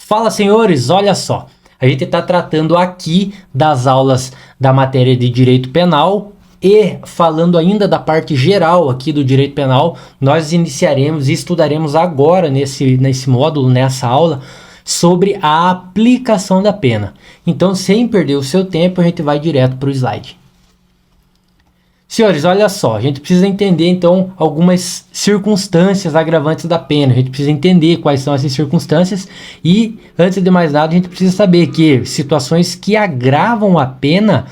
Fala, senhores, olha só, a gente está tratando aqui das aulas da matéria de direito penal e falando ainda da parte geral aqui do direito penal, nós iniciaremos e estudaremos agora nesse módulo, nessa aula, sobre a aplicação da pena. Então, sem perder o seu tempo, a gente vai direto para o slide. Senhores, olha só, a gente precisa entender então algumas circunstâncias agravantes da pena, a gente precisa entender quais são essas circunstâncias e, antes de mais nada, a gente precisa saber que situações que agravam a pena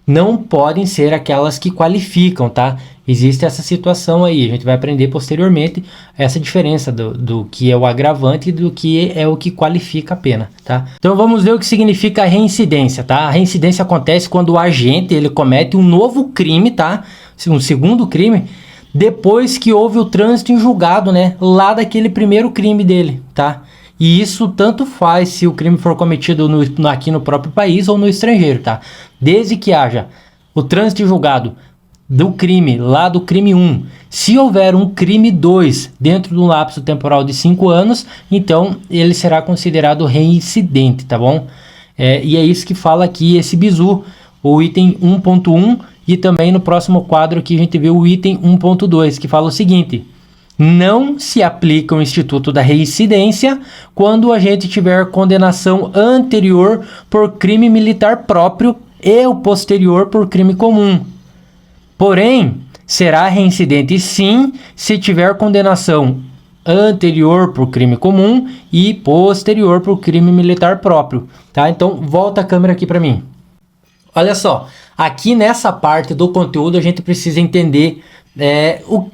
não podem ser aquelas que qualificam, tá? Existe essa situação aí, a gente vai aprender posteriormente essa diferença do que é o agravante e do que é o que qualifica a pena, tá? Então vamos ver o que significa a reincidência, tá? A reincidência acontece quando o agente ele comete um novo crime, tá? Um segundo crime, depois que houve o trânsito em julgado, né? Lá daquele primeiro crime dele, tá? E isso tanto faz se o crime for cometido aqui no próprio país ou no estrangeiro, tá? Desde que haja o trânsito julgado do crime, lá do crime 1, se houver um crime 2 dentro de um lapso temporal de 5 anos, então ele será considerado reincidente, tá bom? E é isso que fala aqui esse bizu, o item 1.1, e também no próximo quadro aqui a gente vê o item 1.2, que fala o seguinte: não se aplica o instituto da reincidência quando o agente tiver condenação anterior por crime militar próprio e o posterior por crime comum. Porém, será reincidente sim se tiver condenação anterior por crime comum e posterior por crime militar próprio, tá? Então, volta a câmera aqui para mim. Olha só, aqui nessa parte do conteúdo a gente precisa entender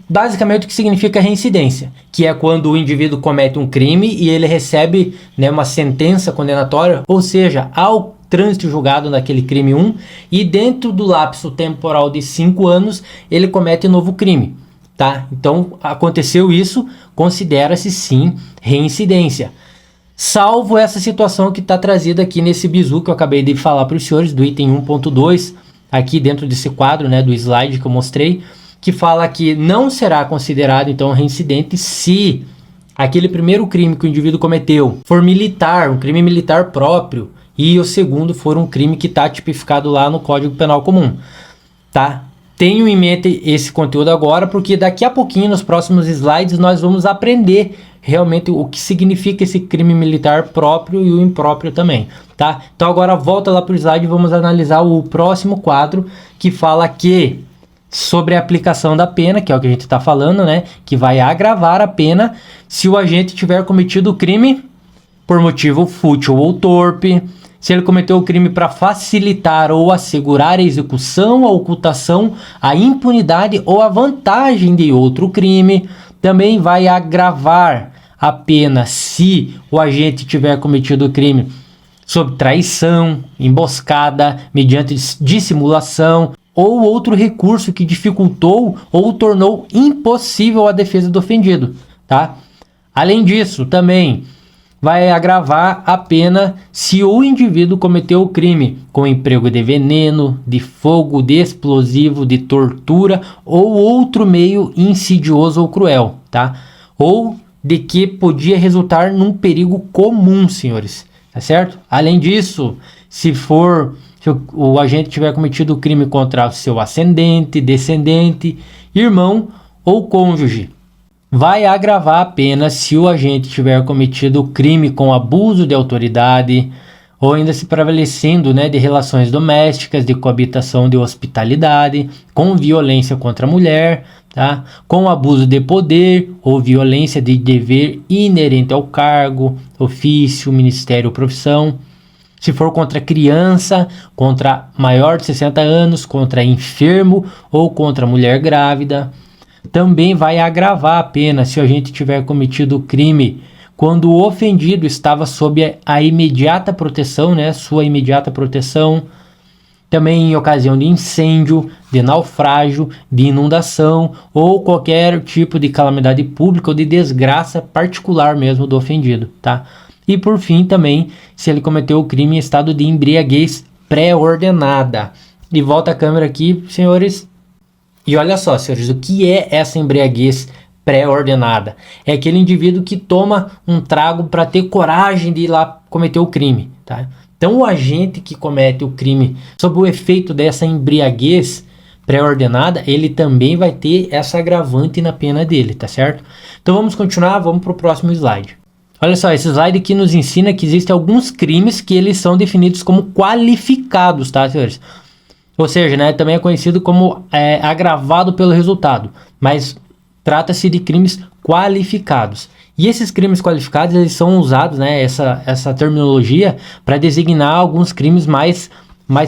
basicamente o que significa reincidência, que é quando o indivíduo comete um crime e ele recebe, né, uma sentença condenatória, ou seja, ao trânsito julgado naquele crime 1 e dentro do lapso temporal de 5 anos ele comete novo crime, tá? Então aconteceu isso, considera-se sim reincidência, salvo essa situação que está trazida aqui nesse bizu que eu acabei de falar para os senhores, do item 1.2, aqui dentro desse quadro, né, do slide que eu mostrei, que fala que não será considerado então reincidente se aquele primeiro crime que o indivíduo cometeu for militar, um crime militar próprio, e o segundo for um crime que está tipificado lá no Código Penal Comum, tá? Tenho em mente esse conteúdo agora, porque daqui a pouquinho, nos próximos slides, nós vamos aprender realmente o que significa esse crime militar próprio e o impróprio também, tá? Então agora volta lá para o slide e vamos analisar o próximo quadro, que fala que sobre a aplicação da pena, que é o que a gente está falando, né? Que vai agravar a pena se o agente tiver cometido o crime por motivo fútil ou torpe, se ele cometeu o crime para facilitar ou assegurar a execução, a ocultação, a impunidade ou a vantagem de outro crime. Também vai agravar a pena se o agente tiver cometido o crime sob traição, emboscada, mediante dissimulação ou outro recurso que dificultou ou tornou impossível a defesa do ofendido, tá? Além disso, também vai agravar a pena se o indivíduo cometeu o crime com emprego de veneno, de fogo, de explosivo, de tortura ou outro meio insidioso ou cruel, tá? Ou de que podia resultar num perigo comum, senhores, tá certo? Além disso, se o agente tiver cometido o crime contra seu ascendente, descendente, irmão ou cônjuge, vai agravar a pena se o agente tiver cometido o crime com abuso de autoridade ou ainda se prevalecendo, né, de relações domésticas, de coabitação de hospitalidade, com violência contra a mulher, tá? Com abuso de poder ou violência de dever inerente ao cargo, ofício, ministério ou profissão. Se for contra criança, contra maior de 60 anos, contra enfermo ou contra mulher grávida. Também vai agravar a pena se o agente tiver cometido o crime quando o ofendido estava sob a imediata proteção, né, sua imediata proteção. Também em ocasião de incêndio, de naufrágio, de inundação ou qualquer tipo de calamidade pública ou de desgraça particular mesmo do ofendido, tá? E por fim também, se ele cometeu o crime em estado de embriaguez pré-ordenada. E volta a câmera aqui, senhores. E olha só, senhores, o que é essa embriaguez pré-ordenada? É aquele indivíduo que toma um trago para ter coragem de ir lá cometer o crime, tá? Então o agente que comete o crime sob o efeito dessa embriaguez pré-ordenada, ele também vai ter essa agravante na pena dele, tá certo? Então vamos continuar, vamos para o próximo slide. Olha só, esse slide aqui nos ensina que existem alguns crimes que eles são definidos como qualificados, tá, senhores? Ou seja, né, também é conhecido como agravado pelo resultado, mas trata-se de crimes qualificados. E esses crimes qualificados, eles são usados, né, essa terminologia, para designar alguns crimes mais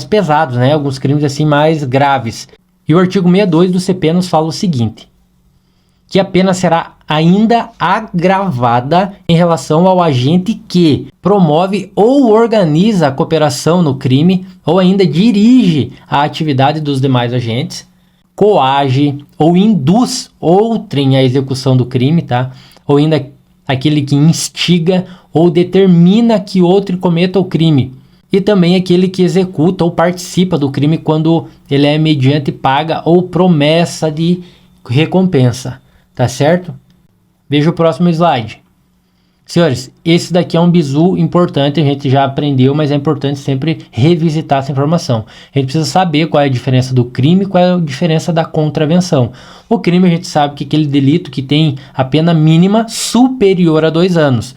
pesados, né, alguns crimes assim mais graves. E o artigo 62 do CP nos fala o seguinte: que a pena será ainda agravada em relação ao agente que promove ou organiza a cooperação no crime, ou ainda dirige a atividade dos demais agentes, coage ou induz outrem à execução do crime, tá? Ou ainda aquele que instiga ou determina que outro cometa o crime. E também aquele que executa ou participa do crime quando ele é mediante paga ou promessa de recompensa. Tá certo? Veja o próximo slide. Senhores, esse daqui é um bizu importante, a gente já aprendeu, mas é importante sempre revisitar essa informação. A gente precisa saber qual é a diferença do crime e qual é a diferença da contravenção. O crime a gente sabe que é aquele delito que tem a pena mínima superior a 2 anos.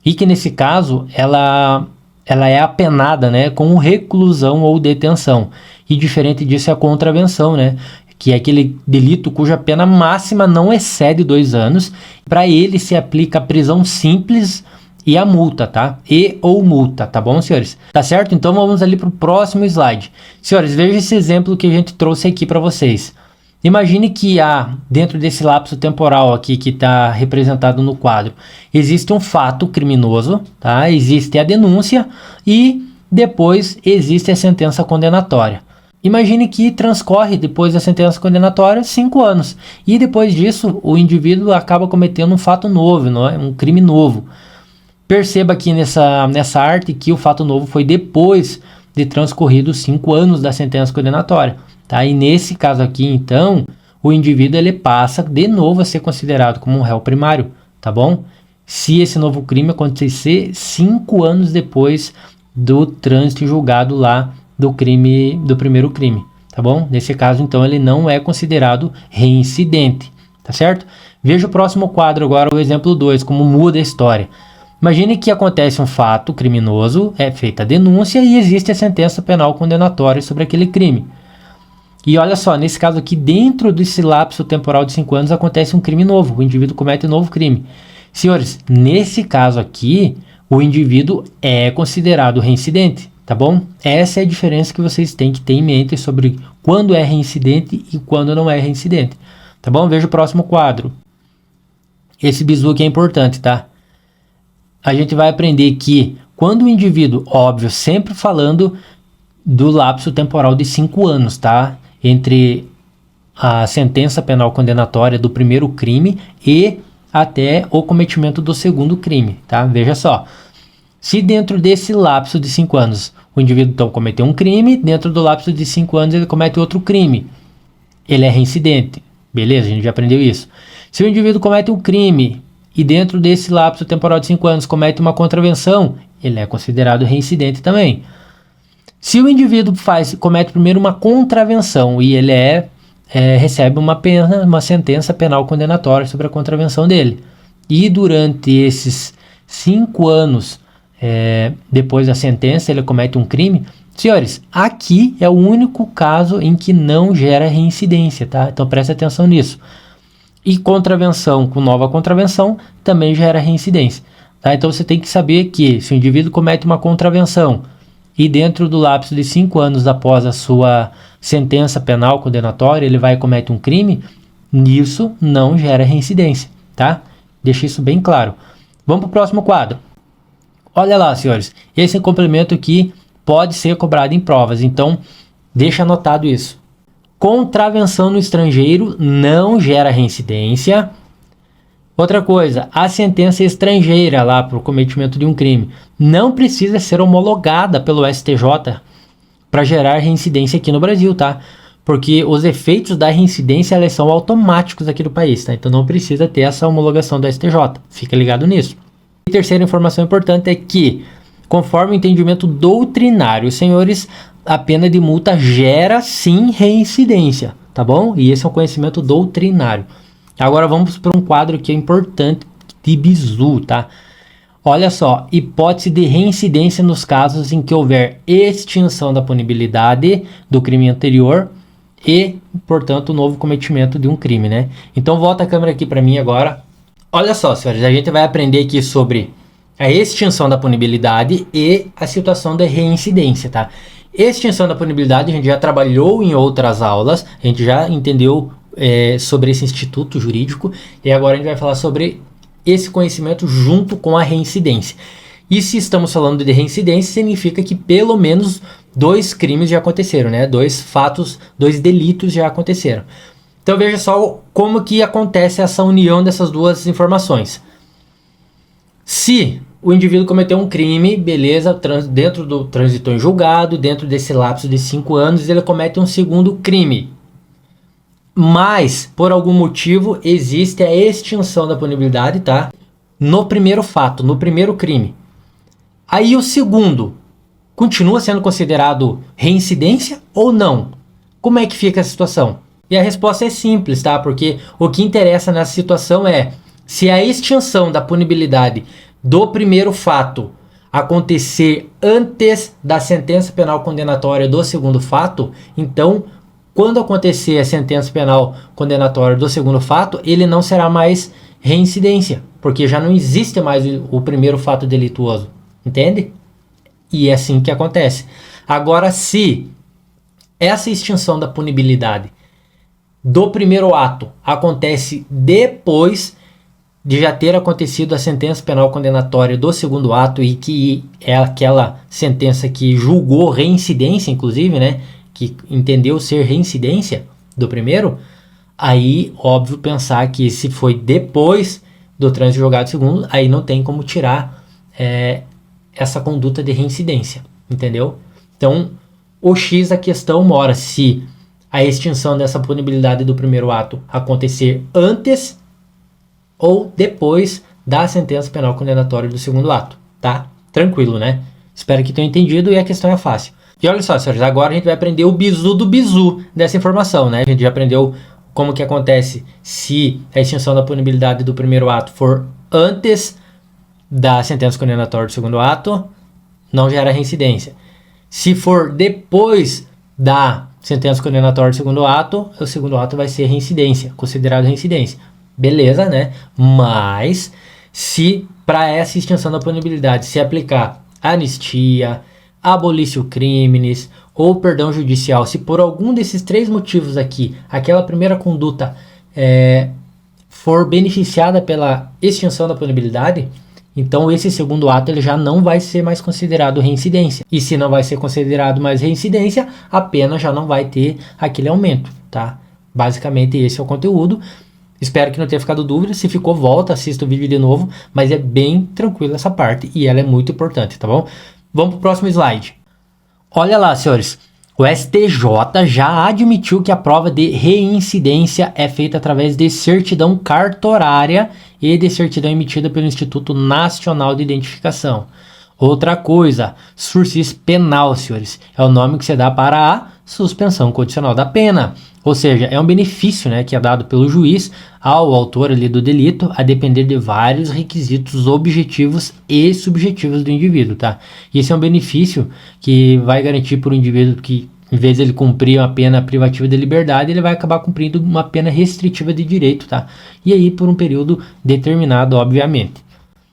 E que nesse caso, ela é apenada, né, com reclusão ou detenção. E diferente disso é a contravenção, né, que é aquele delito cuja pena máxima não excede 2 anos. Para ele se aplica a prisão simples e a multa, tá? E ou multa, tá bom, senhores? Tá certo? Então vamos ali para o próximo slide. Senhores, veja esse exemplo que a gente trouxe aqui para vocês. Imagine que dentro desse lapso temporal aqui que está representado no quadro, existe um fato criminoso, tá? Existe a denúncia e depois existe a sentença condenatória. Imagine que transcorre depois da sentença condenatória 5 anos e depois disso o indivíduo acaba cometendo um fato novo, não é? Um crime novo. Perceba aqui nessa arte que o fato novo foi depois de transcorridos 5 anos da sentença condenatória. Tá? E nesse caso aqui, então, o indivíduo ele passa de novo a ser considerado como um réu primário, tá bom? Se esse novo crime acontecer 5 anos depois do trânsito julgado lá do primeiro crime, tá bom? Nesse caso, então, ele não é considerado reincidente, tá certo? Veja o próximo quadro agora, o exemplo 2, como muda a história. Imagine que acontece um fato criminoso, é feita a denúncia e existe a sentença penal condenatória sobre aquele crime. E olha só, nesse caso aqui, dentro desse lapso temporal de 5 anos, acontece um crime novo. O indivíduo comete um novo crime. Senhores, nesse caso aqui, o indivíduo é considerado reincidente, tá bom? Essa é a diferença que vocês têm que ter em mente sobre quando é reincidente e quando não é reincidente, tá bom? Veja o próximo quadro. Esse bizu aqui é importante, tá? A gente vai aprender que quando o indivíduo, óbvio, sempre falando do lapso temporal de 5 anos, tá? Entre a sentença penal condenatória do primeiro crime e até o cometimento do segundo crime, tá? Veja só, se dentro desse lapso de 5 anos o indivíduo então cometeu um crime, dentro do lapso de 5 anos ele comete outro crime, ele é reincidente, beleza? A gente já aprendeu isso. Se o indivíduo comete um crime e dentro desse lapso temporal de 5 anos comete uma contravenção, ele é considerado reincidente também. Se o indivíduo comete primeiro uma contravenção e ele recebe uma sentença penal condenatória sobre a contravenção dele, e durante esses 5 anos depois da sentença ele comete um crime, senhores, aqui é o único caso em que não gera reincidência, tá? Então preste atenção nisso. E contravenção com nova contravenção também gera reincidência, tá? Então você tem que saber que se o indivíduo comete uma contravenção e dentro do lapso de 5 anos após a sua sentença penal condenatória, ele vai e comete um crime, nisso não gera reincidência, tá? Deixa isso bem claro. Vamos para o próximo quadro. Olha lá, senhores, esse complemento aqui pode ser cobrado em provas, então deixa anotado isso. Contravenção no estrangeiro não gera reincidência. Outra coisa, a sentença estrangeira lá para o cometimento de um crime não precisa ser homologada pelo STJ para gerar reincidência aqui no Brasil, tá? porque os efeitos da reincidência eles são automáticos aqui do país, tá? Então não precisa ter essa homologação do STJ, fica ligado nisso. E terceira informação importante é que, conforme o entendimento doutrinário, senhores, a pena de multa gera sim reincidência, tá bom? E esse é um conhecimento doutrinário. Agora vamos para um quadro que é importante de bizu, tá? Olha só, hipótese de reincidência nos casos em que houver extinção da punibilidade do crime anterior e, portanto, o novo cometimento de um crime, né? Então volta a câmera aqui para mim agora. Olha só, senhores, a gente vai aprender aqui sobre a extinção da punibilidade e a situação da reincidência, tá? Extinção da punibilidade a gente já trabalhou em outras aulas, a gente já entendeu sobre esse instituto jurídico e agora a gente vai falar sobre esse conhecimento junto com a reincidência. E se estamos falando de reincidência, significa que pelo menos 2 crimes já aconteceram, né? 2 fatos, 2 delitos já aconteceram. Então veja só como que acontece essa união dessas duas informações. Se o indivíduo cometeu um crime, beleza, dentro do transitou em julgado, dentro desse lapso de 5 anos, ele comete um segundo crime. Mas, por algum motivo, existe a extinção da punibilidade, tá? No primeiro fato, no primeiro crime. Aí o segundo, continua sendo considerado reincidência ou não? Como é que fica a situação? E a resposta é simples, tá? Porque o que interessa nessa situação é se a extinção da punibilidade do primeiro fato acontecer antes da sentença penal condenatória do segundo fato, então, quando acontecer a sentença penal condenatória do segundo fato, ele não será mais reincidência, porque já não existe mais o primeiro fato delituoso, entende? E é assim que acontece. Agora, se essa extinção da punibilidade do primeiro ato acontece depois de já ter acontecido a sentença penal condenatória do segundo ato e que é aquela sentença que julgou reincidência, inclusive, né? Que entendeu ser reincidência do primeiro, aí, óbvio, pensar que se foi depois do trânsito julgado segundo, aí não tem como tirar essa conduta de reincidência, entendeu? Então, o X da questão mora se a extinção dessa punibilidade do primeiro ato acontecer antes ou depois da sentença penal condenatória do segundo ato, tá? Tranquilo, né? Espero que tenham entendido e a questão é fácil. E olha só, senhores, agora a gente vai aprender o bizu do bizu dessa informação, né? A gente já aprendeu como que acontece se a extinção da punibilidade do primeiro ato for antes da sentença condenatória do segundo ato, não gera reincidência. Se for depois da sentença condenatória do segundo ato, o segundo ato vai ser reincidência, considerado reincidência. Beleza, né? Mas se para essa extinção da punibilidade se aplicar anistia, abolício crimes ou perdão judicial, se por algum desses 3 motivos aqui, aquela primeira conduta for beneficiada pela extinção da punibilidade, então esse segundo ato ele já não vai ser mais considerado reincidência. E se não vai ser considerado mais reincidência, a pena já não vai ter aquele aumento, tá? Basicamente esse é o conteúdo. Espero que não tenha ficado dúvida. Se ficou, volta, assista o vídeo de novo, mas é bem tranquilo essa parte e ela é muito importante, tá bom? Vamos para o próximo slide. Olha lá, senhores. O STJ já admitiu que a prova de reincidência é feita através de certidão cartorária e de certidão emitida pelo Instituto Nacional de Identificação. Outra coisa, sursis penal, senhores, é o nome que se dá para a suspensão condicional da pena. Ou seja, é um benefício, né, que é dado pelo juiz ao autor ali do delito, a depender de vários requisitos objetivos e subjetivos do indivíduo, tá? E esse é um benefício que vai garantir para o indivíduo que, em vez de ele cumprir uma pena privativa de liberdade, ele vai acabar cumprindo uma pena restritiva de direito, tá? E aí por um período determinado, obviamente.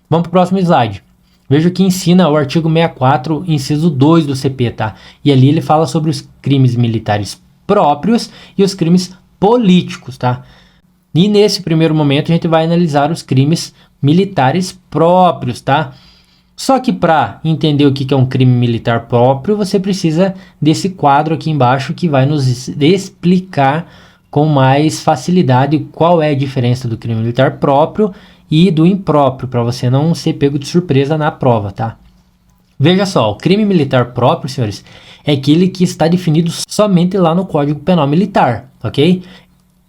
Vamos para o próximo slide. Veja que ensina o artigo 64, inciso 2 do CP, tá? E ali ele fala sobre os crimes militares próprios e os crimes políticos, tá? E nesse primeiro momento a gente vai analisar os crimes militares próprios, tá? Só que para entender o que é um crime militar próprio, você precisa desse quadro aqui embaixo que vai nos explicar com mais facilidade qual é a diferença do crime militar próprio e do impróprio, para você não ser pego de surpresa na prova, tá? Veja só, o crime militar próprio, senhores, é aquele que está definido somente lá no Código Penal Militar, ok?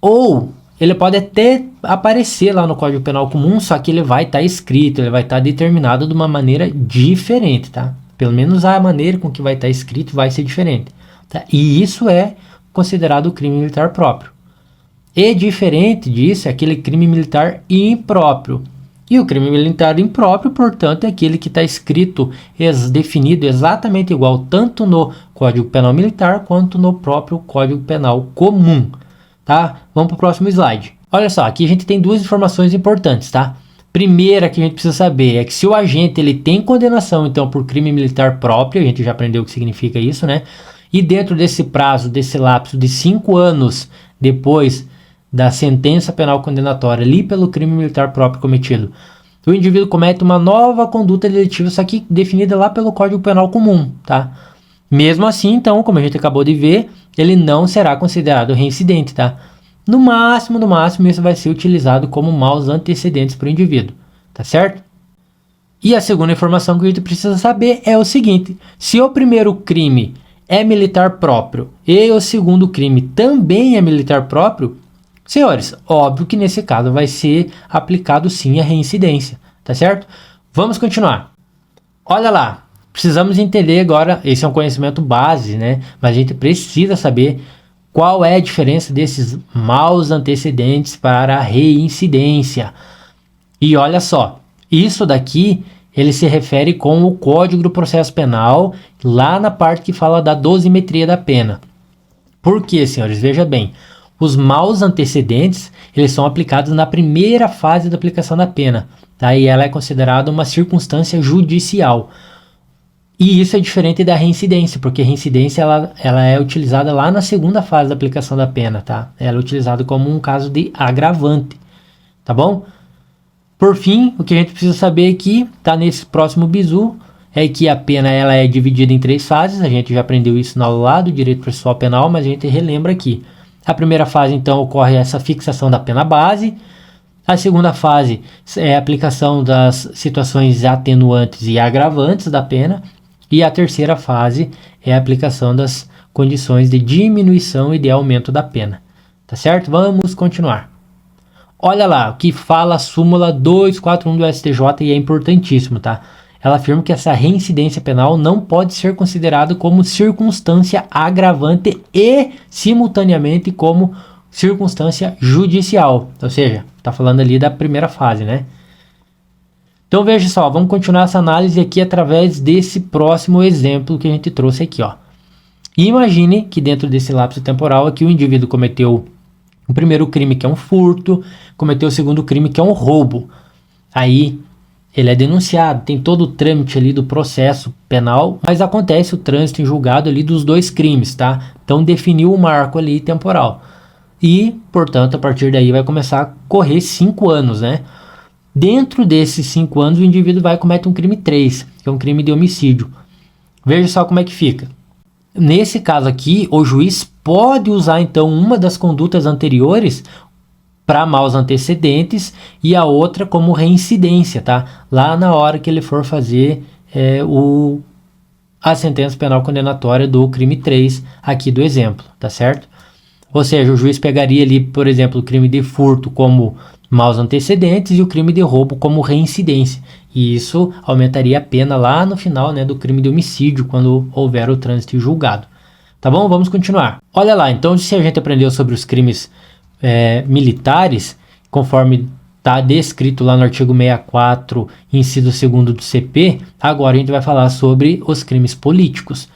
Ou ele pode até aparecer lá no Código Penal Comum, só que ele vai estar escrito, ele vai estar determinado de uma maneira diferente, tá? Pelo menos a maneira com que vai estar escrito vai ser diferente, tá? E isso é considerado crime militar próprio. E diferente disso é aquele crime militar impróprio. E o crime militar impróprio, portanto, é aquele que está escrito, definido exatamente igual, tanto no Código Penal Militar quanto no próprio Código Penal Comum. Tá? Vamos para o próximo slide. Olha só, aqui a gente tem duas informações importantes, tá? Primeira que a gente precisa saber é que se o agente ele tem condenação, então, por crime militar próprio, a gente já aprendeu o que significa isso, né? E dentro desse prazo, desse lapso de 5 anos depois da sentença penal condenatória ali pelo crime militar próprio cometido, o indivíduo comete uma nova conduta delitiva, só que definida lá pelo Código Penal Comum, tá? Mesmo assim, então, como a gente acabou de ver, ele não será considerado reincidente, tá? No máximo, isso vai ser utilizado como maus antecedentes para o indivíduo, tá certo? E a segunda informação que a gente precisa saber é o seguinte: se o primeiro crime é militar próprio e o segundo crime também é militar próprio, senhores, óbvio que nesse caso vai ser aplicado sim a reincidência, tá certo? Vamos continuar. Olha lá, precisamos entender agora, esse é um conhecimento base, né? Mas a gente precisa saber qual é a diferença desses maus antecedentes para a reincidência. E olha só, isso daqui ele se refere com o Código do Processo Penal, lá na parte que fala da dosimetria da pena. Por quê, senhores? Veja bem, os maus antecedentes, eles são aplicados na primeira fase da aplicação da pena, tá? E ela é considerada uma circunstância judicial. E isso é diferente da reincidência, porque a reincidência ela é utilizada lá na segunda fase da aplicação da pena, tá? Ela é utilizada como um caso de agravante, tá bom? Por fim, o que a gente precisa saber aqui, tá nesse próximo bizu, é que a pena ela é dividida em 3 fases. A gente já aprendeu isso na aula lá do direito processual penal, mas a gente relembra aqui. A primeira fase, então, ocorre essa fixação da pena base. A segunda fase é a aplicação das situações atenuantes e agravantes da pena. E a terceira fase é a aplicação das condições de diminuição e de aumento da pena. Tá certo? Vamos continuar. Olha lá, o que fala a súmula 241 do STJ e é importantíssimo, tá? Ela afirma que essa reincidência penal não pode ser considerada como circunstância agravante e, simultaneamente, como circunstância judicial. Ou seja, está falando ali da primeira fase, né? Então veja só, vamos continuar essa análise aqui através desse próximo exemplo que a gente trouxe aqui, ó. Imagine que dentro desse lapso temporal aqui o indivíduo cometeu o primeiro crime, que é um furto, cometeu o segundo crime, que é um roubo. Aí ele é denunciado, tem todo o trâmite ali do processo penal, mas acontece o trânsito em julgado ali dos 2 crimes, tá? Então definiu o marco ali temporal. E, portanto, a partir daí vai começar a correr 5 anos, né? Dentro desses 5 anos, o indivíduo vai cometer um crime 3, que é um crime de homicídio. Veja só como é que fica. Nesse caso aqui, o juiz pode usar, então, uma das condutas anteriores para maus antecedentes e a outra como reincidência, tá? Lá na hora que ele for fazer a sentença penal condenatória do crime 3, aqui do exemplo, tá certo? Ou seja, o juiz pegaria ali, por exemplo, o crime de furto como maus antecedentes e o crime de roubo como reincidência. E isso aumentaria a pena lá no final, né, do crime de homicídio, quando houver o trânsito julgado. Tá bom? Vamos continuar. Olha lá, então se a gente aprendeu sobre os crimes militares, conforme está descrito lá no artigo 64, inciso 2º do CP, agora a gente vai falar sobre os crimes políticos.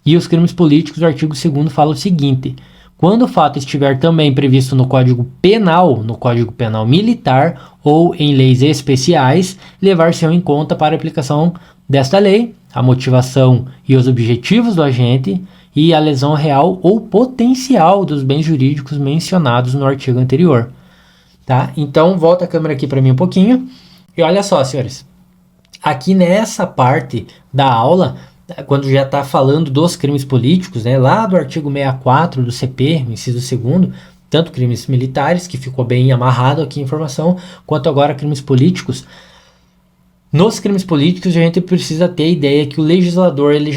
E os crimes políticos, o artigo 2º fala o seguinte: quando o fato estiver também previsto no Código Penal, no Código Penal Militar ou em leis especiais, levar-se em conta para a aplicação desta lei a motivação e os objetivos do agente e a lesão real ou potencial dos bens jurídicos mencionados no artigo anterior. Tá? Então, volta a câmera aqui para mim um pouquinho. E olha só, senhores. Aqui nessa parte da aula, quando já está falando dos crimes políticos, né, lá do artigo 64 do CP, inciso 2º, tanto crimes militares, que ficou bem amarrado aqui a informação, quanto agora crimes políticos, Nos crimes políticos, a gente precisa ter a ideia que o legislador ele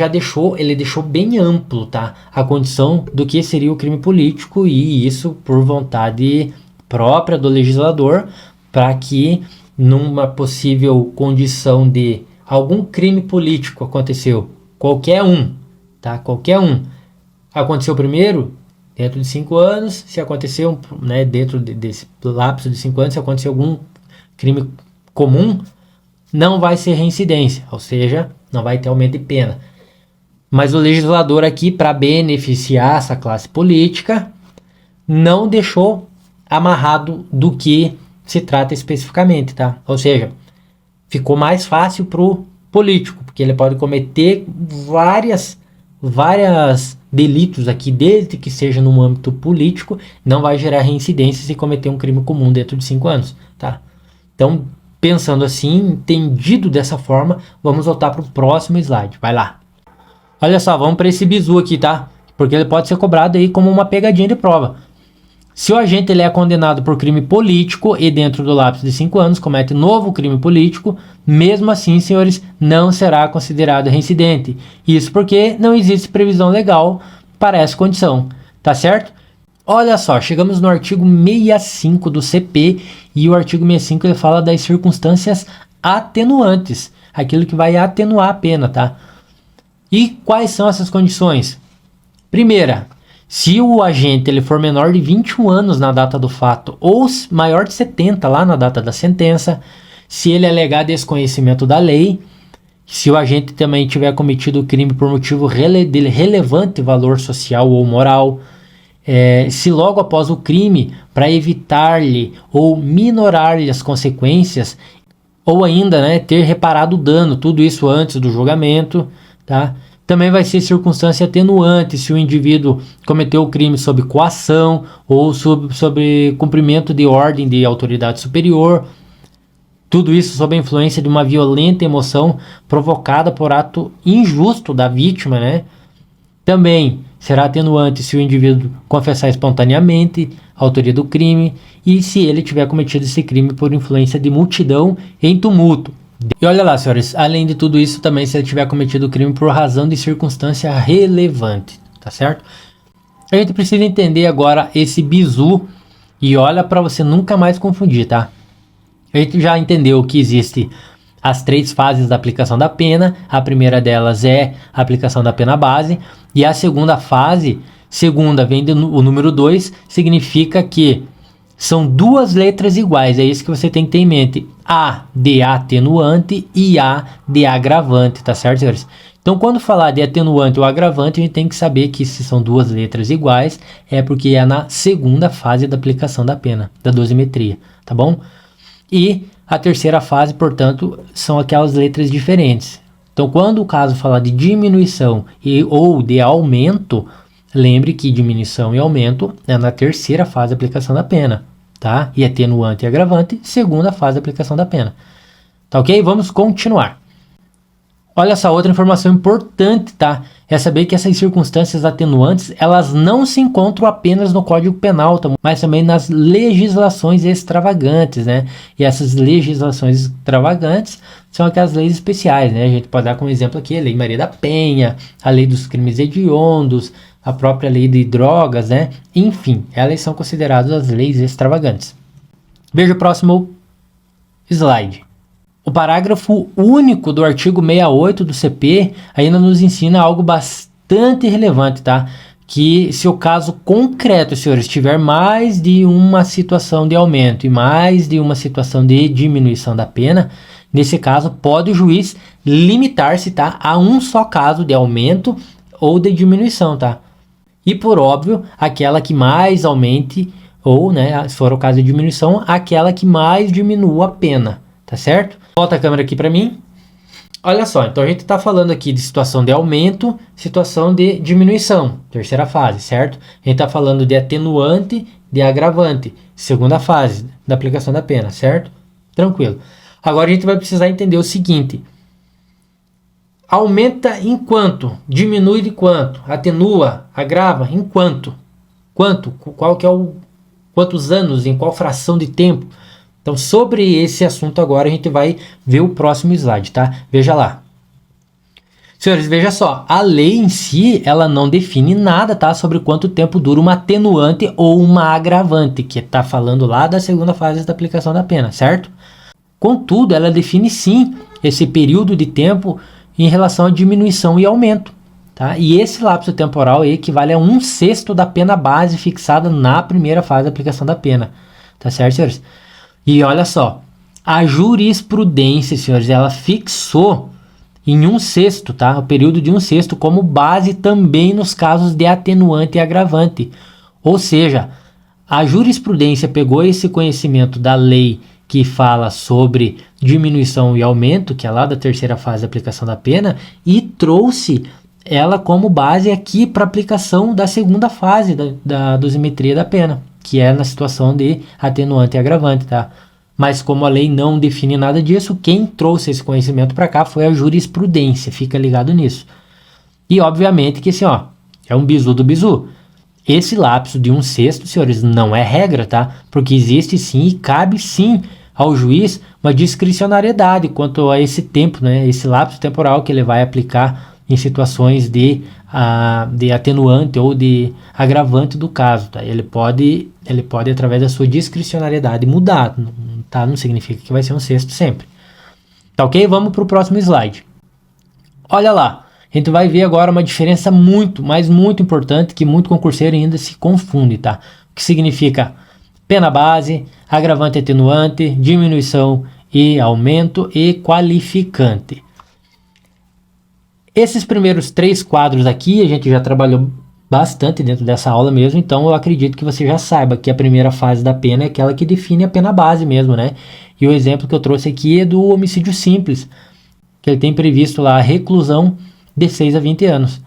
deixou bem amplo, tá? A condição do que seria o crime político, e isso por vontade própria do legislador, para que numa possível condição de algum crime político aconteceu, qualquer um, tá? Qualquer um. Aconteceu primeiro, dentro de 5 anos, se aconteceu, né, dentro desse lapso de 5 anos, se aconteceu algum crime comum, não vai ser reincidência, ou seja, não vai ter aumento de pena. Mas o legislador aqui, para beneficiar essa classe política, não deixou amarrado do que se trata especificamente, tá? Ou seja, ficou mais fácil para o político, porque ele pode cometer várias delitos aqui, desde que seja no âmbito político, não vai gerar reincidência se cometer um crime comum dentro de 5 anos, tá? Então, pensando assim, entendido dessa forma, vamos voltar para o próximo slide. Vai lá. Olha só, vamos para esse bizu aqui, tá? Porque ele pode ser cobrado aí como uma pegadinha de prova. Se o agente ele é condenado por crime político e dentro do lapso de 5 anos comete novo crime político, mesmo assim, senhores, não será considerado reincidente. Isso porque não existe previsão legal para essa condição, tá certo? Olha só, chegamos no artigo 65 do CP, e o artigo 65 ele fala das circunstâncias atenuantes, aquilo que vai atenuar a pena, tá? E quais são essas condições? Primeira, se o agente ele for menor de 21 anos na data do fato ou maior de 70 lá na data da sentença, se ele alegar desconhecimento da lei, se o agente também tiver cometido o crime por motivo de relevante valor social ou moral, se logo após o crime, para evitar-lhe ou minorar-lhe as consequências, ou ainda, né, ter reparado o dano, tudo isso antes do julgamento, tá? Também vai ser circunstância atenuante se o indivíduo cometeu o crime sob coação ou sob cumprimento de ordem de autoridade superior. Tudo isso sob a influência de uma violenta emoção provocada por ato injusto da vítima, né? Também será atenuante se o indivíduo confessar espontaneamente a autoria do crime e se ele tiver cometido esse crime por influência de multidão em tumulto. E olha lá, senhores, além de tudo isso, também se ele tiver cometido o crime por razão de circunstância relevante, tá certo? A gente precisa entender agora esse bizu e olha para você nunca mais confundir, tá? A gente já entendeu que existe as 3 fases da aplicação da pena. A primeira delas é a aplicação da pena base, e a segunda fase, vem o número 2, significa que são 2 letras iguais, é isso que você tem que ter em mente. A de atenuante e A de agravante, tá certo, senhores? Então, quando falar de atenuante ou agravante, a gente tem que saber que se são 2 letras iguais, é porque é na segunda fase da aplicação da pena, da dosimetria, tá bom? E a terceira fase, portanto, são aquelas letras diferentes. Então, quando o caso falar de diminuição ou de aumento, lembre que diminuição e aumento é na terceira fase da aplicação da pena, tá? E atenuante e agravante, segunda fase da aplicação da pena. Tá ok? Vamos continuar. Olha essa outra informação importante, tá? É saber que essas circunstâncias atenuantes, elas não se encontram apenas no Código Penal, mas também nas legislações extravagantes, né? E essas legislações extravagantes são aquelas leis especiais, né? A gente pode dar como exemplo aqui a Lei Maria da Penha, a Lei dos Crimes Hediondos, a própria Lei de Drogas, né? Enfim, elas são consideradas as leis extravagantes. Veja o próximo slide. O parágrafo único do artigo 68 do CP ainda nos ensina algo bastante relevante, tá? Que se o caso concreto, senhores, tiver mais de uma situação de aumento e mais de uma situação de diminuição da pena, nesse caso pode o juiz limitar-se, tá, a um só caso de aumento ou de diminuição, tá? E por óbvio, aquela que mais aumente ou, né, se for o caso de diminuição, aquela que mais diminua a pena, tá certo? Volta a câmera aqui para mim. Olha só, então a gente está falando aqui de situação de aumento, situação de diminuição, terceira fase, certo? A gente está falando de atenuante, de agravante, segunda fase da aplicação da pena, certo? Tranquilo. Agora a gente vai precisar entender o seguinte: aumenta em quanto? Diminui de quanto? Atenua, agrava em quanto? Quanto? Qual que é quantos anos, em qual fração de tempo? Então, sobre esse assunto agora, a gente vai ver o próximo slide, tá? Veja lá. Senhores, veja só, a lei em si, ela não define nada, tá? Sobre quanto tempo dura uma atenuante ou uma agravante, que tá falando lá da segunda fase da aplicação da pena, certo? Contudo, ela define sim esse período de tempo em relação à diminuição e aumento, tá? E esse lapso temporal equivale a 1/6 da pena base fixada na primeira fase da aplicação da pena, tá certo, senhores? E olha só, a jurisprudência, senhores, ela fixou em 1/6, tá? O período de 1/6 como base também nos casos de atenuante e agravante. Ou seja, a jurisprudência pegou esse conhecimento da lei que fala sobre diminuição e aumento, que é lá da terceira fase da aplicação da pena, e trouxe ela como base aqui para aplicação da segunda fase da dosimetria da pena, que é na situação de atenuante e agravante, tá? Mas como a lei não define nada disso, quem trouxe esse conhecimento para cá foi a jurisprudência, fica ligado nisso. E obviamente que assim, ó, é um bizu do bizu. Esse lapso de 1/6, senhores, não é regra, tá? Porque existe sim e cabe sim ao juiz uma discricionariedade quanto a esse tempo, né? Esse lapso temporal que ele vai aplicar em situações de atenuante ou de agravante do caso, tá? Ele pode através da sua discricionariedade mudar, tá? Não significa que vai ser 1/6 sempre. Tá ok? Vamos para o próximo slide. Olha lá, a gente vai ver agora uma diferença muito importante que muito concurseiro ainda se confunde, tá? O que significa pena base, agravante e atenuante, diminuição e aumento e qualificante. Esses primeiros 3 quadros aqui a gente já trabalhou bastante dentro dessa aula mesmo, então eu acredito que você já saiba que a primeira fase da pena é aquela que define a pena base mesmo, né? E o exemplo que eu trouxe aqui é do homicídio simples, que ele tem previsto lá a reclusão de 6 a 20 anos.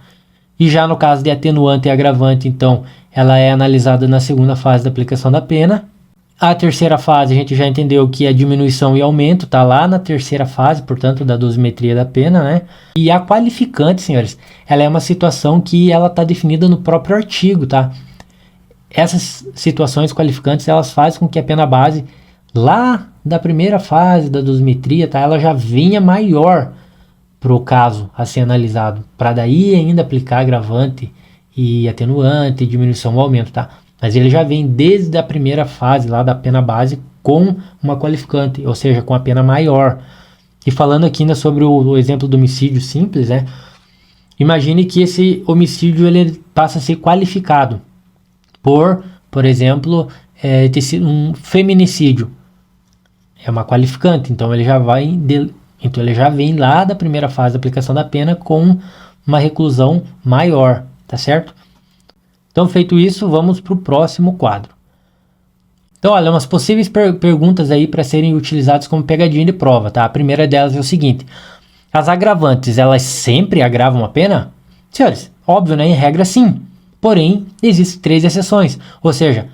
E já no caso de atenuante e agravante, então, ela é analisada na segunda fase da aplicação da pena. A terceira fase a gente já entendeu que é diminuição e aumento, tá lá na terceira fase, portanto, da dosimetria da pena, né? E a qualificante, senhores, ela é uma situação que ela está definida no próprio artigo, tá? Essas situações qualificantes, elas fazem com que a pena base, lá da primeira fase da dosimetria, tá? Ela já vinha maior para o caso a ser analisado, para daí ainda aplicar agravante e atenuante, diminuição ou aumento, tá? Mas ele já vem desde a primeira fase lá da pena base com uma qualificante, ou seja, com a pena maior. E falando aqui ainda sobre o exemplo do homicídio simples, né? Imagine que esse homicídio ele passa a ser qualificado por exemplo, ter sido um feminicídio. É uma qualificante, então ele já vem lá da primeira fase da aplicação da pena com uma reclusão maior, tá certo? Então, feito isso, vamos para o próximo quadro. Então, olha, umas possíveis perguntas aí para serem utilizadas como pegadinha de prova, tá? A primeira delas é o seguinte: as agravantes, elas sempre agravam a pena? Senhores, óbvio, né? Em regra, sim. Porém, existem 3 exceções, ou seja,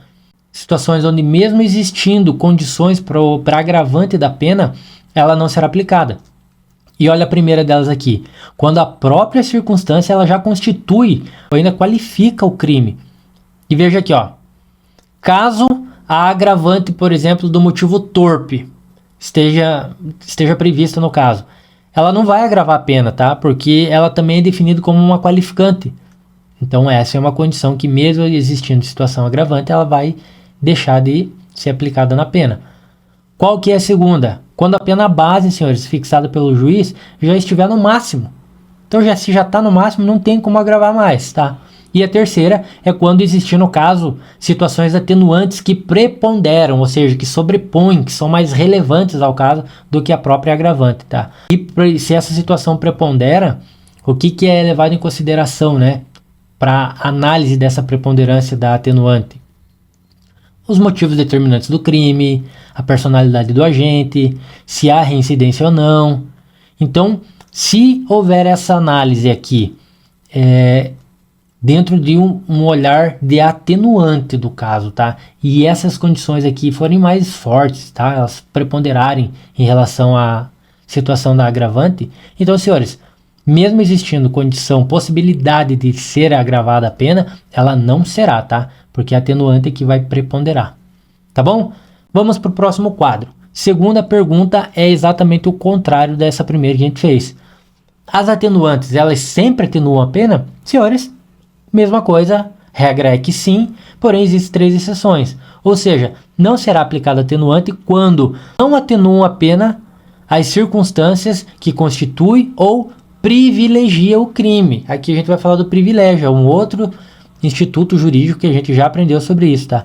situações onde mesmo existindo condições para agravante da pena, ela não será aplicada. E olha a primeira delas aqui, quando a própria circunstância ela já constitui ou ainda qualifica o crime. E veja aqui, ó, caso a agravante, por exemplo, do motivo torpe esteja prevista no caso, ela não vai agravar a pena, tá? Porque ela também é definida como uma qualificante. Então essa é uma condição que mesmo existindo situação agravante, ela vai deixar de ser aplicada na pena. Qual que é a segunda? Quando a pena base, senhores, fixada pelo juiz, já estiver no máximo. Então, se já está no máximo, não tem como agravar mais, tá? E a terceira é quando existir, no caso, situações atenuantes que preponderam, ou seja, que sobrepõem, que são mais relevantes ao caso do que a própria agravante, tá? E se essa situação prepondera, o que é levado em consideração, né? Para análise dessa preponderância da atenuante? Os motivos determinantes do crime, a personalidade do agente, se há reincidência ou não. Então, se houver essa análise aqui, dentro de um olhar de atenuante do caso, tá? E essas condições aqui forem mais fortes, tá? Elas preponderarem em relação à situação da agravante. Então, senhores, mesmo existindo possibilidade de ser agravada a pena, ela não será, tá? Porque a atenuante é que vai preponderar. Tá bom? Vamos para o próximo quadro. Segunda pergunta é exatamente o contrário dessa primeira que a gente fez. As atenuantes, elas sempre atenuam a pena? Senhores, mesma coisa, regra é que sim, porém existem 3 exceções. Ou seja, não será aplicada atenuante quando não atenuam a pena as circunstâncias que constituem ou privilegiam o crime. Aqui a gente vai falar do privilégio, é um outro instituto jurídico que a gente já aprendeu sobre isso, tá?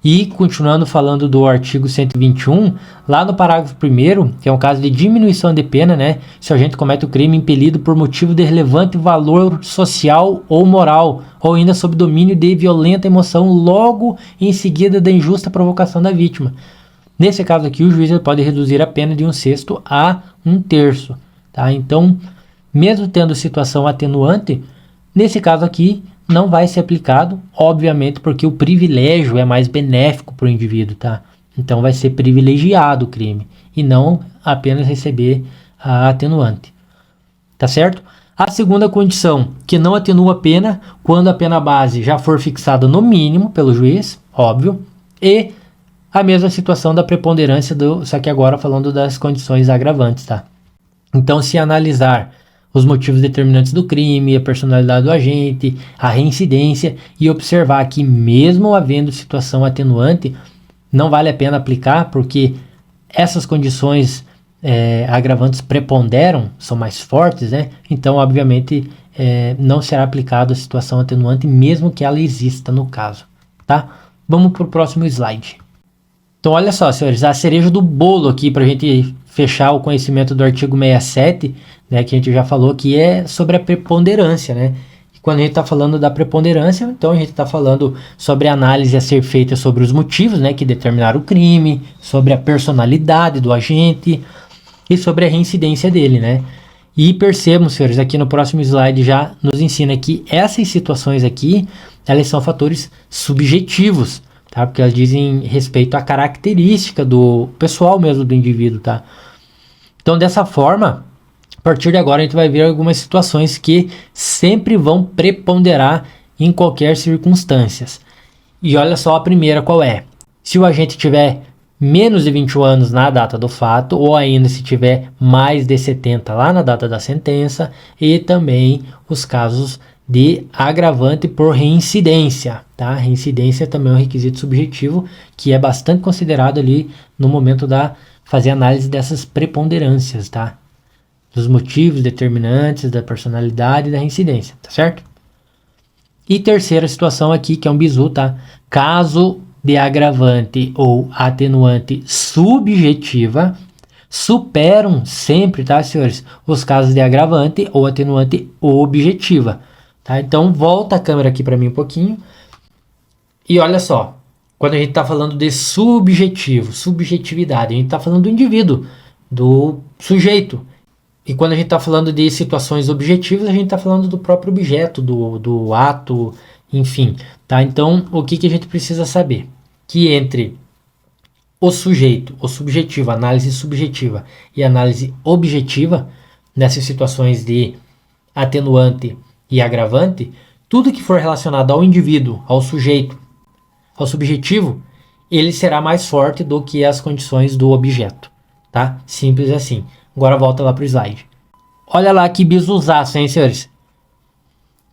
E, continuando falando do artigo 121, lá no parágrafo 1º, que é um caso de diminuição de pena, né? Se o agente comete o crime impelido por motivo de relevante valor social ou moral, ou ainda sob domínio de violenta emoção, logo em seguida da injusta provocação da vítima. Nesse caso aqui, o juiz pode reduzir a pena de 1/6 a 1/3, tá? Então, mesmo tendo situação atenuante, nesse caso aqui, não vai ser aplicado, obviamente, porque o privilégio é mais benéfico para o indivíduo, tá? Então vai ser privilegiado o crime e não apenas receber a atenuante, tá certo? A segunda condição, que não atenua a pena quando a pena base já for fixada no mínimo pelo juiz, óbvio, e a mesma situação da preponderância só que agora falando das condições agravantes, tá? Então, se analisar os motivos determinantes do crime, a personalidade do agente, a reincidência e observar que mesmo havendo situação atenuante, não vale a pena aplicar porque essas condições agravantes preponderam, são mais fortes, né? Então, obviamente, não será aplicado a situação atenuante mesmo que ela exista no caso, tá? Vamos para o próximo slide. Então, olha só, senhores, a cereja do bolo aqui para a gente fechar o conhecimento do artigo 67, né, que a gente já falou, que é sobre a preponderância, né? E quando a gente está falando da preponderância, então a gente está falando sobre a análise a ser feita sobre os motivos, né, que determinaram o crime, sobre a personalidade do agente e sobre a reincidência dele, né? E percebam, senhores, aqui no próximo slide já nos ensina que essas situações aqui, elas são fatores subjetivos, tá? Porque elas dizem respeito à característica do pessoal mesmo do indivíduo, tá? Então, dessa forma, a partir de agora a gente vai ver algumas situações que sempre vão preponderar em qualquer circunstância. E olha só a primeira qual é. Se o agente tiver menos de 21 anos na data do fato, ou ainda se tiver mais de 70 lá na data da sentença, e também os casos de agravante por reincidência, tá? Reincidência também é um requisito subjetivo que é bastante considerado ali no momento da fazer análise dessas preponderâncias, tá? Dos motivos determinantes, da personalidade e da reincidência, tá certo? E terceira situação aqui, que é um bizu, tá? Caso de agravante ou atenuante subjetiva, superam sempre, tá, senhores, os casos de agravante ou atenuante objetiva, tá? Então, volta a câmera aqui para mim um pouquinho. E olha só, quando a gente está falando de subjetividade, a gente está falando do indivíduo, do sujeito. E quando a gente está falando de situações objetivas, a gente está falando do próprio objeto, do ato, enfim, tá? Então, o que a gente precisa saber? Que entre o sujeito, o subjetivo, análise subjetiva e análise objetiva, nessas situações de atenuante e agravante, tudo que for relacionado ao indivíduo, ao sujeito, ao subjetivo, ele será mais forte do que as condições do objeto, tá? Simples assim. Agora volta lá para o slide. Olha lá que bizuzaço, hein, senhores?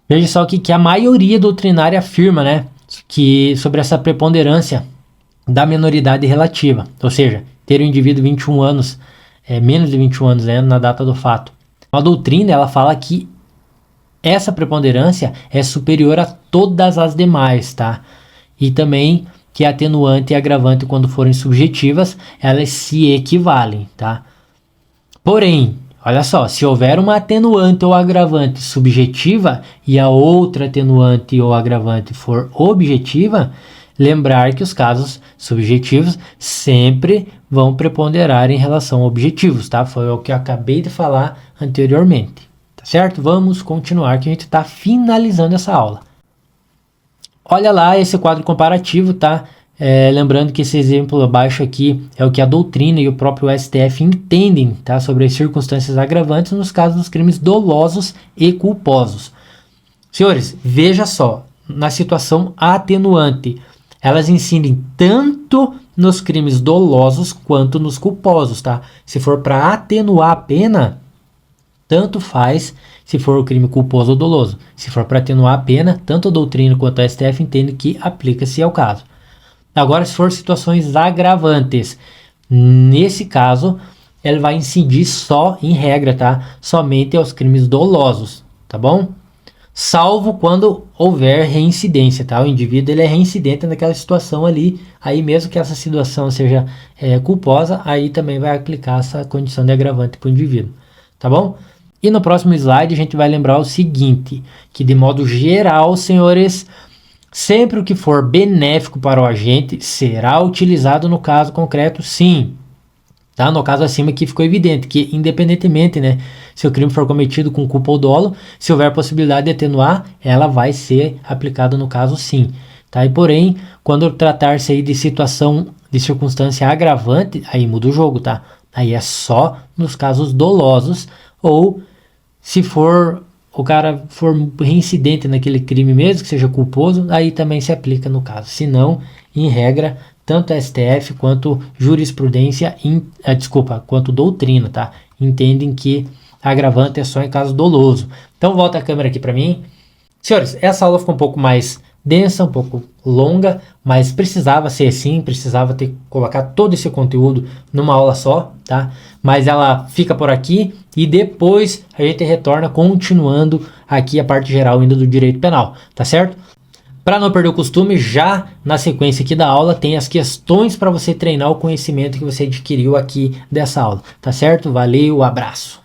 Veja só o que a maioria doutrinária afirma, né? Que sobre essa preponderância da minoridade relativa, ou seja, ter o indivíduo 21 anos, menos de 21 anos, né, na data do fato. A doutrina, ela fala que essa preponderância é superior a todas as demais, tá? E também que atenuante e agravante, quando forem subjetivas, elas se equivalem, tá? Porém, olha só, se houver uma atenuante ou agravante subjetiva e a outra atenuante ou agravante for objetiva, lembrar que os casos subjetivos sempre vão preponderar em relação a objetivos, tá? Foi o que eu acabei de falar anteriormente, tá certo? Vamos continuar que a gente está finalizando essa aula. Olha lá esse quadro comparativo, tá? Lembrando que esse exemplo abaixo aqui é o que a doutrina e o próprio STF entendem, tá? Sobre as circunstâncias agravantes nos casos dos crimes dolosos e culposos. Senhores, veja só, na situação atenuante, elas incidem tanto nos crimes dolosos quanto nos culposos, tá? Se for para atenuar a pena, tanto faz se for o crime culposo ou doloso. Se for para atenuar a pena, tanto a doutrina quanto a STF entendem que aplica-se ao caso. Agora, se for situações agravantes, nesse caso, ela vai incidir só, em regra, tá? Somente aos crimes dolosos, tá bom? Salvo quando houver reincidência, tá? O indivíduo ele é reincidente naquela situação ali, aí mesmo que essa situação seja culposa, aí também vai aplicar essa condição de agravante para o indivíduo, tá bom? E no próximo slide a gente vai lembrar o seguinte, que de modo geral, senhores, sempre o que for benéfico para o agente será utilizado no caso concreto, sim. Tá? No caso acima aqui ficou evidente que, independentemente, né, se o crime for cometido com culpa ou dolo, se houver possibilidade de atenuar, ela vai ser aplicada no caso sim. Tá? E porém, quando tratar-se aí de situação de circunstância agravante, aí muda o jogo, tá? Aí é só nos casos dolosos ou se for o cara for reincidente naquele crime mesmo, que seja culposo, aí também se aplica no caso. Se não, em regra, tanto a STF quanto jurisprudência, quanto doutrina, tá? Entendem que agravante é só em caso doloso. Então volta a câmera aqui para mim. Senhores, essa aula ficou um pouco mais densa, um pouco longa, mas precisava ser assim, precisava ter colocado todo esse conteúdo numa aula só, tá? Mas ela fica por aqui e depois a gente retorna continuando aqui a parte geral ainda do direito penal, tá certo? Para não perder o costume, já na sequência aqui da aula tem as questões para você treinar o conhecimento que você adquiriu aqui dessa aula, tá certo? Valeu, abraço!